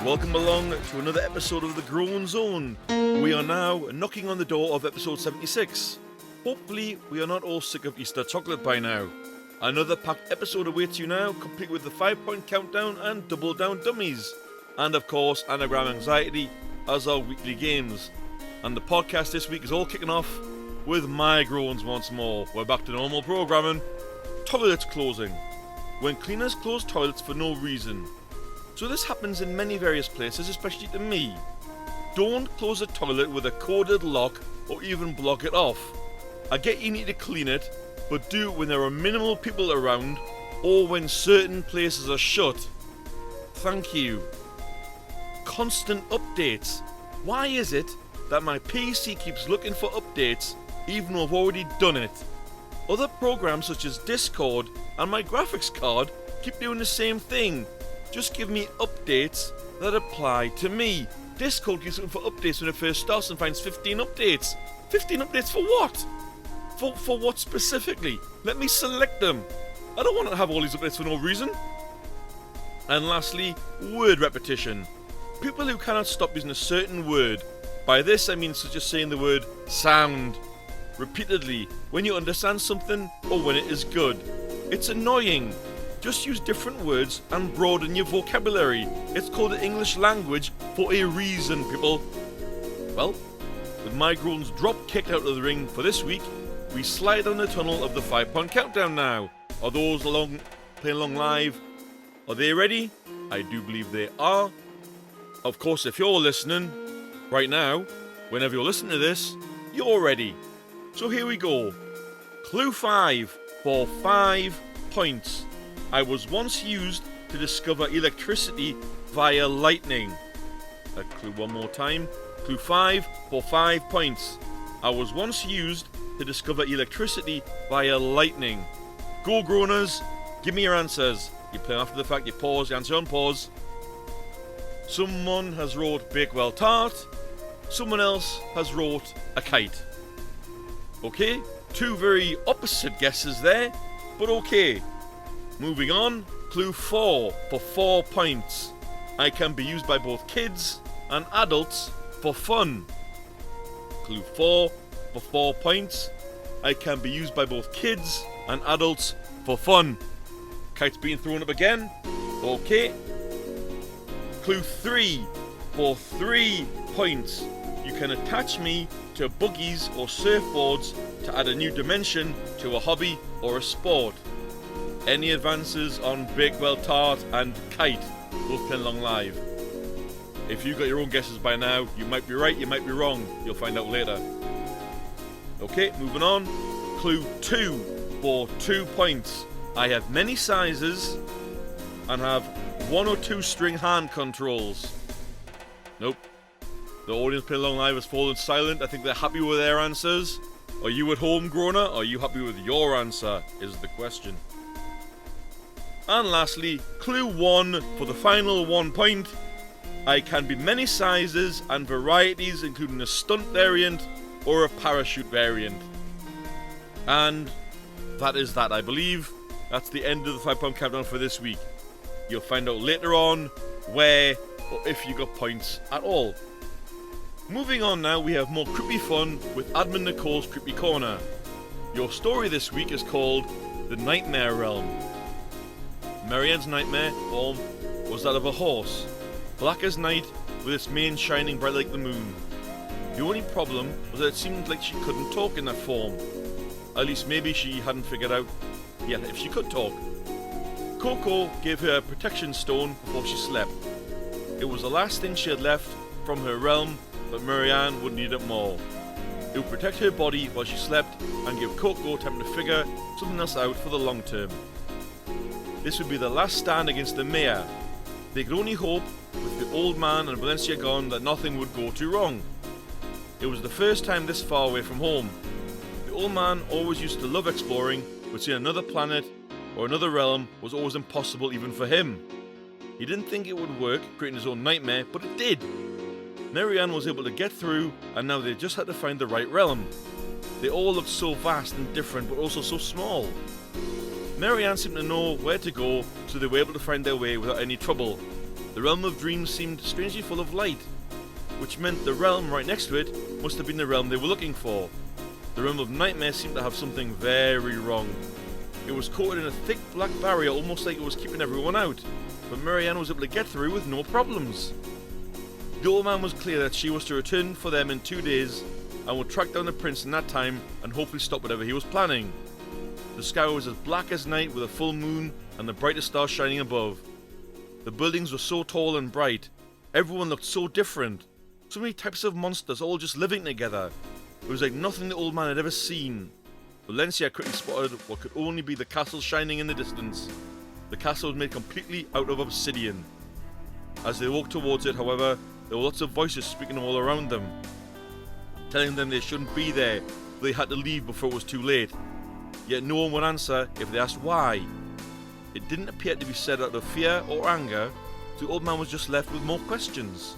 Welcome along to another episode of the Groan Zone. We are now knocking on the door of episode 76. Hopefully we are not all sick of Easter chocolate by now. Another packed episode awaits you now, complete with the 5-point countdown and double down dummies. And of course Anagram Anxiety as our weekly games. And the podcast this week is all kicking off with My Groans once more. We're back to normal programming. Toilets closing. When cleaners close toilets for no reason. So this happens in many various places, especially to me. Don't close a toilet with a coded lock or even block it off. I get you need to clean it, but do it when there are minimal people around or when certain places are shut. Thank you. Constant updates. Why is it that my PC keeps looking for updates even though I've already done it? Other programs such as Discord and my graphics card keep doing the same thing. Just give me updates that apply to me. Discord keeps looking for updates when it first starts and finds 15 updates. 15 updates for what? For what specifically? Let me select them. I don't want to have all these updates for no reason. And lastly, word repetition. People who cannot stop using a certain word. By this I mean such as saying the word sound repeatedly when you understand something or when it is good. It's annoying. Just use different words and broaden your vocabulary. It's called the English language for a reason, people. Well, with My Groans drop kicked out of the ring for this week, we slide down the tunnel of the 5-point countdown now. Are those playing along live? Are they ready? I do believe they are. Of course, if you're listening right now, whenever you're listening to this, you're ready. So here we go. Clue 5 for 5 points. I was once used to discover electricity via lightning. A clue one more time. Clue 5 for 5 points. I was once used to discover electricity via lightning. Go Groaners, give me your answers. You play after the fact, you pause, you answer on pause. Someone has wrote Bakewell Tart. Someone else has wrote a kite. Okay, two very opposite guesses there, but okay. Moving on, clue 4 for 4 points. I can be used by both kids and adults for fun. Clue 4 for 4 points. I can be used by both kids and adults for fun. Kite's being thrown up again. Okay. Clue 3 for 3 points. You can attach me to buggies or surfboards to add a new dimension to a hobby or a sport. Any advances on Bakewell Tart and Kite, both playing along live. If you've got your own guesses by now, you might be right, you might be wrong. You'll find out later. Okay, moving on. Clue 2 for 2 points. I have many sizes and have 1 or 2 string hand controls. Nope. The audience playing along live has fallen silent. I think they're happy with their answers. Are you at home, Groaner? Are you happy with your answer, is the question. And lastly, clue 1 for the final 1 point. I can be many sizes and varieties, including a stunt variant or a parachute variant. And that is that, I believe. That's the end of the 5-point countdown for this week. You'll find out later on where or if you got points at all. Moving on now, we have more creepy fun with Admin Nicole's Creepy Corner. Your story this week is called The Nightmare Realm. Marianne's nightmare form was that of a horse, black as night with its mane shining bright like the moon. The only problem was that it seemed like she couldn't talk in that form. At least maybe she hadn't figured out yet if she could talk. Coco gave her a protection stone before she slept. It was the last thing she had left from her realm, but Marianne would need it more. It would protect her body while she slept and give Coco time to figure something else out for the long term. This would be the last stand against the mayor. They could only hope, with the old man and Valencia gone, that nothing would go too wrong. It was the first time this far away from home. The old man always used to love exploring, but seeing another planet or another realm was always impossible even for him. He didn't think it would work, creating his own nightmare, but it did. Marianne was able to get through, and now they just had to find the right realm. They all looked so vast and different, but also so small. Marianne seemed to know where to go, so they were able to find their way without any trouble. The realm of dreams seemed strangely full of light, which meant the realm right next to it must have been the realm they were looking for. The realm of nightmare seemed to have something very wrong. It was coated in a thick black barrier, almost like it was keeping everyone out, but Marianne was able to get through with no problems. The old man was clear that she was to return for them in 2 days and would track down the prince in that time and hopefully stop whatever he was planning. The sky was as black as night with a full moon and the brightest stars shining above. The buildings were so tall and bright. Everyone looked so different. So many types of monsters all just living together. It was like nothing the old man had ever seen. Valencia quickly spotted what could only be the castle shining in the distance. The castle was made completely out of obsidian. As they walked towards it, however, there were lots of voices speaking all around them, telling them they shouldn't be there, but they had to leave before it was too late. Yet no one would answer if they asked why. It didn't appear to be said out of fear or anger, so the old man was just left with more questions.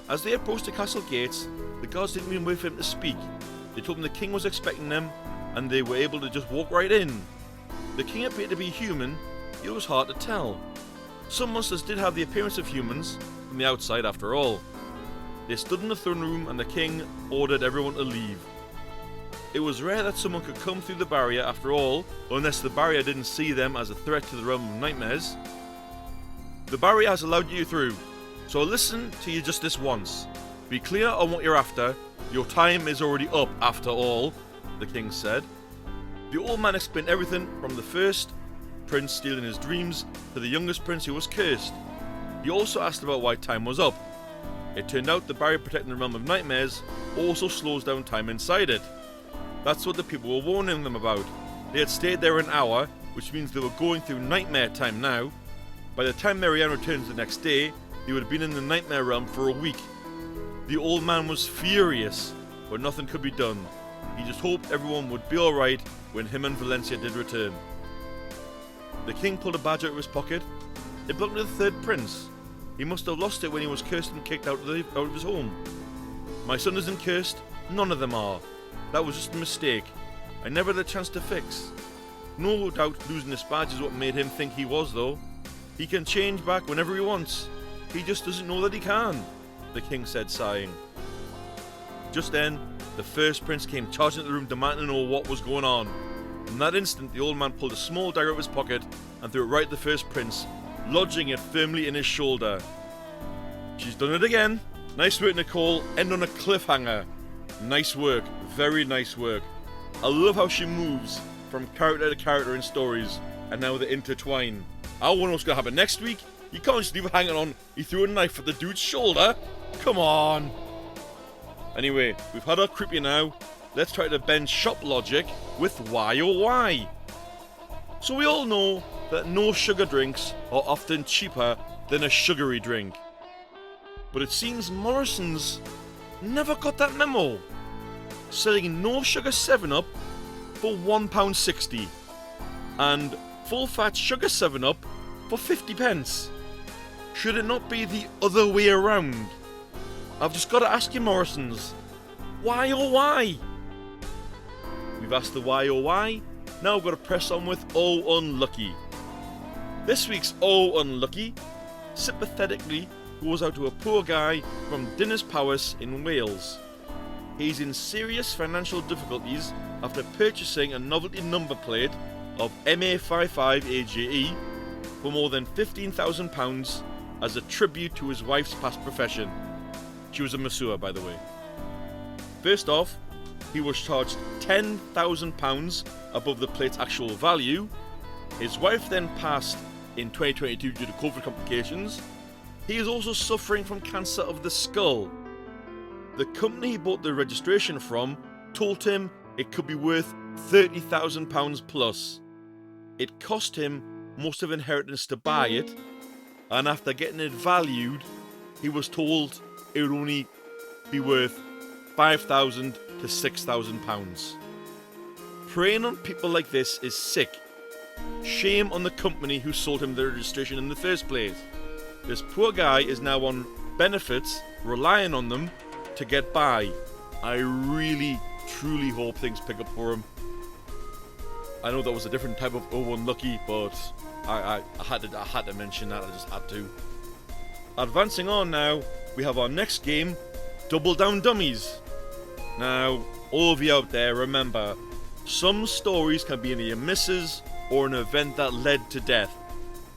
As they approached the castle gates, the guards didn't even wait for him to speak. They told him the king was expecting them, and they were able to just walk right in. The king appeared to be human, it was hard to tell. Some monsters did have the appearance of humans, from the outside after all. They stood in the throne room and the king ordered everyone to leave. It was rare that someone could come through the barrier after all, unless the barrier didn't see them as a threat to the realm of nightmares. The barrier has allowed you through, so I'll listen to you just this once. Be clear on what you're after. Your time is already up after all, the king said. The old man explained everything from the first prince stealing his dreams to the youngest prince who was cursed. He also asked about why time was up. It turned out the barrier protecting the realm of nightmares also slows down time inside it. That's what the people were warning them about. They had stayed there an hour, which means they were going through nightmare time now. By the time Marianne returned the next day, they would have been in the nightmare realm for a week. The old man was furious, but nothing could be done. He just hoped everyone would be alright when him and Valencia did return. The king pulled a badge out of his pocket. It belonged to the third prince. He must have lost it when he was cursed and kicked out of his home. My son isn't cursed, none of them are. That was just a mistake. I never had a chance to fix. No doubt losing this badge is what made him think he was though. He can change back whenever he wants. He just doesn't know that he can, the king said, sighing. Just then, the first prince came charging into the room demanding to know what was going on. In that instant, the old man pulled a small dagger out of his pocket and threw it right at the first prince, lodging it firmly in his shoulder. She's done it again. Nice work, Nicole. End on a cliffhanger. Nice work. Very nice work. I love how she moves from character to character in stories, and now they intertwine. I wonder what's going to happen next week. You can't just leave it hanging on. He threw a knife at the dude's shoulder. Come on. Anyway, we've had our creepy now. Let's try to bend shop logic with why oh why. So we all know that no sugar drinks are often cheaper than a sugary drink. But it seems Morrison's never got that memo. Selling no sugar 7-Up for £1.60 and full fat sugar 7-Up for 50 pence. Should it not be the other way around? I've just got to ask you, Morrisons, why oh why? We've asked the why oh why, now we've got to press on with oh unlucky. This week's oh unlucky sympathetically goes out to a poor guy from Dinas Powys in Wales. He's in serious financial difficulties after purchasing a novelty number plate of MA55AJE for more than £15,000 as a tribute to his wife's past profession. She was a masseur, by the way. First off, he was charged £10,000 above the plate's actual value. His wife then passed in 2022 due to COVID complications. He is also suffering from cancer of the skull. The company he bought the registration from told him it could be worth £30,000 plus. It cost him most of inheritance to buy it, and after getting it valued, he was told it would only be worth £5,000 to £6,000. Preying on people like this is sick. Shame on the company who sold him the registration in the first place. This poor guy is now on benefits, relying on them to get by. I really, truly hope things pick up for him. I know that was a different type of unlucky, but I had to mention that. I just had to. Advancing on now, we have our next game, Double Down Dummies. Now, all of you out there, remember, some stories can be near misses or an event that led to death.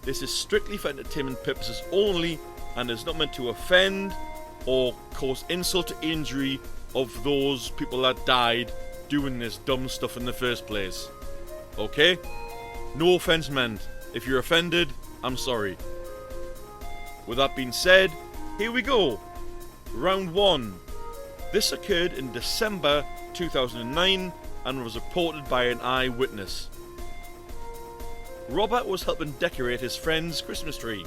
This is strictly for entertainment purposes only and is not meant to offend or cause insult to injury of those people that died doing this dumb stuff in the first place. Okay? No offense meant. If you're offended, I'm sorry. With that being said, here we go. Round 1. This occurred in December 2009 and was reported by an eyewitness. Robert was helping decorate his friend's Christmas tree.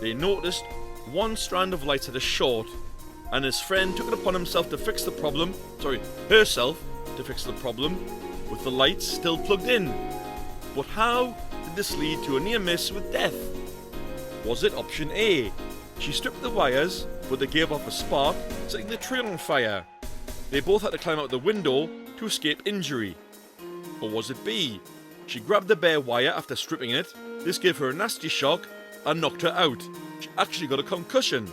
They noticed one strand of lights had a short, and his friend took it upon himself to fix the problem, herself to fix the problem, with the lights still plugged in. But how did this lead to a near miss with death? Was it option A? She stripped the wires, but they gave off a spark, setting the tree on fire. They both had to climb out the window to escape injury. Or was it B? She grabbed the bare wire after stripping it. This gave her a nasty shock and knocked her out. She actually got a concussion.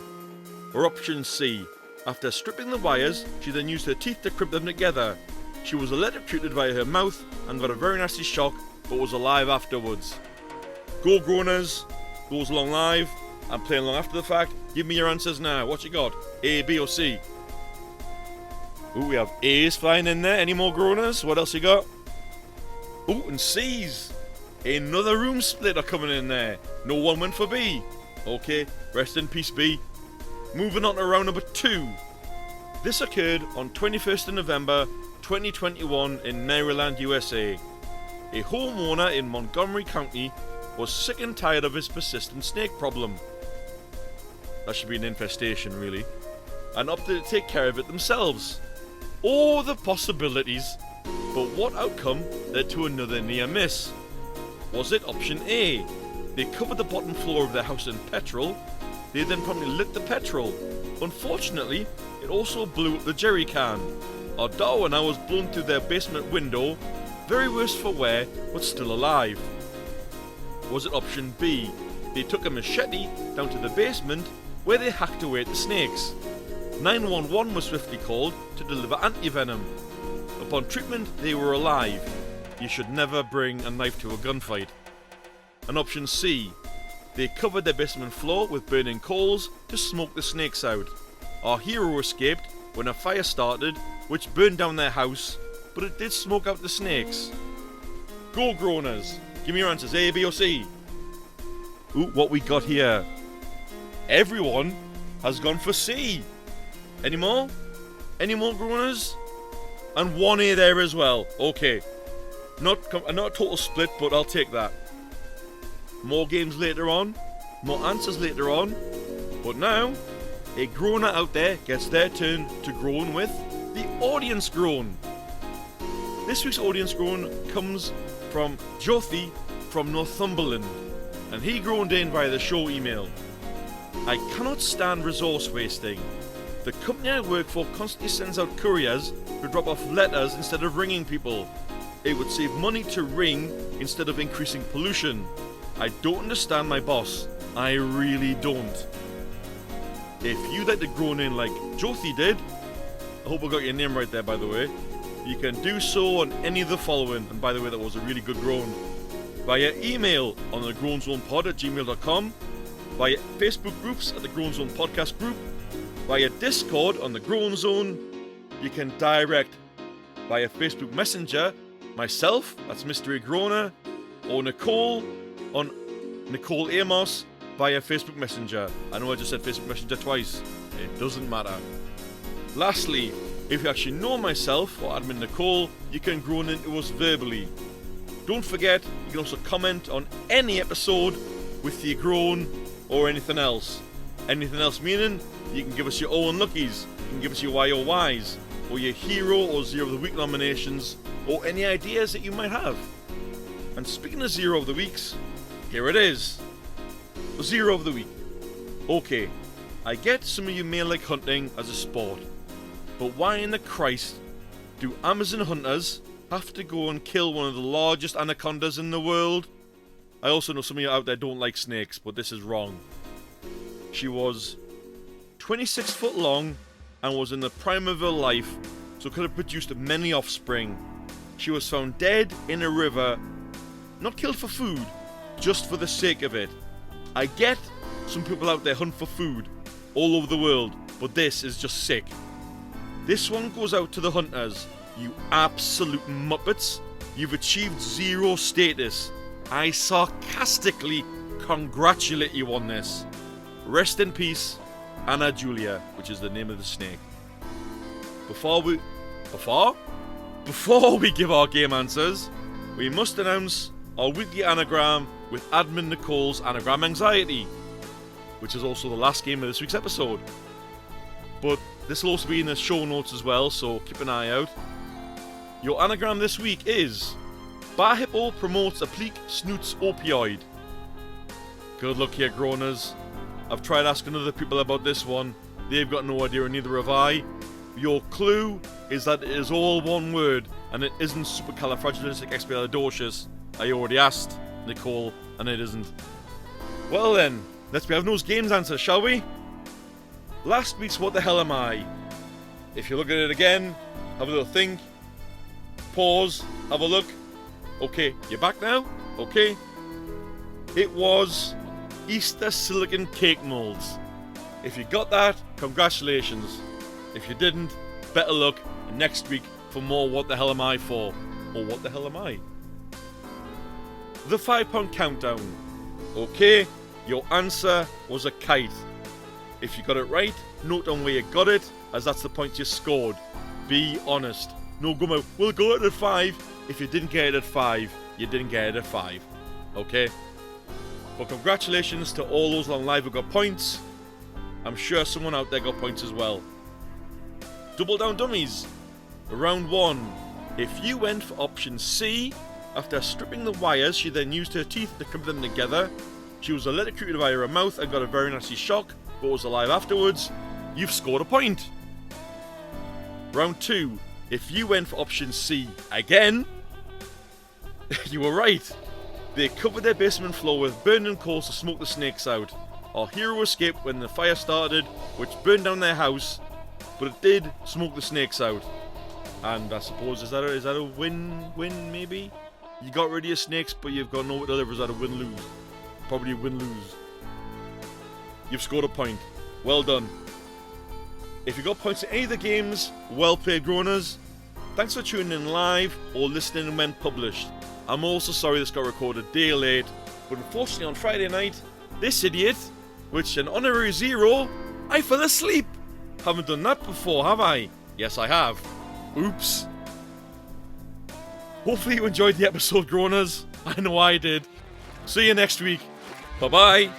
Or option C. After stripping the wires, she then used her teeth to crimp them together. She was electrocuted via her mouth and got a very nasty shock, but was alive afterwards. Go Groaners, goes along live and playing along after the fact. Give me your answers now. What you got? A, B or C? Ooh, we have A's flying in there. Any more Groaners? What else you got? Ooh, and C's. Another room splitter coming in there. No one went for B. Okay, rest in peace B. Moving on to round number 2. This occurred on 21st of November 2021 in Maryland, USA. A homeowner in Montgomery County was sick and tired of his persistent snake problem. That should be an infestation, really. And opted to take care of it themselves. All the possibilities, but what outcome led to another near miss? Was it option A? They covered the bottom floor of their house in petrol. They then promptly lit the petrol. Unfortunately, it also blew up the jerry can. Our Darwin now was blown through their basement window. Very worse for wear, but still alive. Was it option B? They took a machete down to the basement where they hacked away at the snakes. 911 was swiftly called to deliver antivenom. Upon treatment, they were alive. You should never bring a knife to a gunfight. And option C. They covered their basement floor with burning coals to smoke the snakes out. Our hero escaped when a fire started, which burned down their house, but it did smoke out the snakes. Go Groaners! Give me your answers, A, B or C. Ooh, what we got here? Everyone has gone for C. Any more? Any more Groaners? And one A there as well. Okay. Not a total split, but I'll take that. More games later on. More answers later on. But now, a groaner out there gets their turn to groan with the audience groan. This week's audience groan comes from Jyoti from Northumberland, and he groaned in via the show email. I cannot stand resource wasting. The company I work for constantly sends out couriers to drop off letters instead of ringing people. It would save money to ring instead of increasing pollution. I don't understand my boss. I really don't. If you'd like to groan in like Jyoti did, I hope I got your name right there by the way, you can do so on any of the following, and by the way that was a really good groan. Via email on the groanzonepod@gmail.com, via Facebook groups at the Groan Zone Podcast Group, via Discord on the Groan Zone. You can direct via Facebook Messenger myself, that's Mystery Groaner, or Nicole on Nicole Amos via Facebook Messenger. I know I just said Facebook Messenger twice. It doesn't matter. Lastly, if you actually know myself or admin Nicole, you can groan into us verbally. Don't forget, you can also comment on any episode with your groan or anything else. Anything else meaning you can give us your O unluckies, you can give us your Y or Ys, or your hero or zero of the week nominations, or any ideas that you might have. And speaking of zero of the weeks, here it is. Zero of the week. Okay, I get some of you may like hunting as a sport, but why in the Christ do Amazon hunters have to go and kill one of the largest anacondas in the world? I also know some of you out there don't like snakes, but this is wrong. She was 26 foot long and was in the prime of her life, so could have produced many offspring. She was found dead in a river, not killed for food, just for the sake of it. I get some people out there hunt for food all over the world, but this is just sick. This one goes out to the hunters. You absolute muppets. You've achieved zero status. I sarcastically congratulate you on this. Rest in peace, Anna Julia, which is the name of the snake. Before we give our game answers, we must announce our weekly anagram with Admin Nicole's Anagram Anxiety, which is also the last game of this week's episode. But this will also be in the show notes as well, so keep an eye out. Your anagram this week is Hippo promotes applique snoots opioid. Good luck here, Groaners. I've tried asking other people about this one. They've got no idea, and neither have I. Your clue is that it is all one word, and it isn't supercalifragilisticexpialidocious. I already asked Nicole, and it isn't. Well then, let's be having those games answers, shall we? Last week's What the Hell Am I? If you look at it again, have a little think, pause, have a look. Okay, you're back now? Okay. It was Easter silicon cake molds. If you got that, congratulations. If you didn't, better luck next week for more What the Hell Am I for? Or What the Hell Am I? The £5 countdown. Okay, your answer was a kite. If you got it right, note down where you got it, as that's the point you scored. Be honest. No go out, we'll go it at 5. If you didn't get it at 5, you didn't get it at 5. Okay? Well, congratulations to all those on live who got points. I'm sure someone out there got points as well. Double down dummies. Round 1. If you went for option C, after stripping the wires, she then used her teeth to clip them together. She was electrocuted via her mouth and got a very nasty shock, but was alive afterwards. You've scored a point. Round 2. If you went for option C again, you were right. They covered their basement floor with burning coals to smoke the snakes out. Our hero escaped when the fire started, which burned down their house, but it did smoke the snakes out. And I suppose, is that a win-win maybe? You got rid of your snakes, but you've got nowhere to live. Is that a win-lose? Probably a win-lose. You've scored a point. Well done. If you got points in any of the games, well played, Groaners. Thanks for tuning in live or listening when published. I'm also sorry this got recorded a day late, but unfortunately on Friday night, this idiot, which an honorary 0, I fell asleep. Haven't done that before, have I? Yes, I have. Oops. Hopefully you enjoyed the episode, Groaners. I know I did. See you next week. Bye-bye.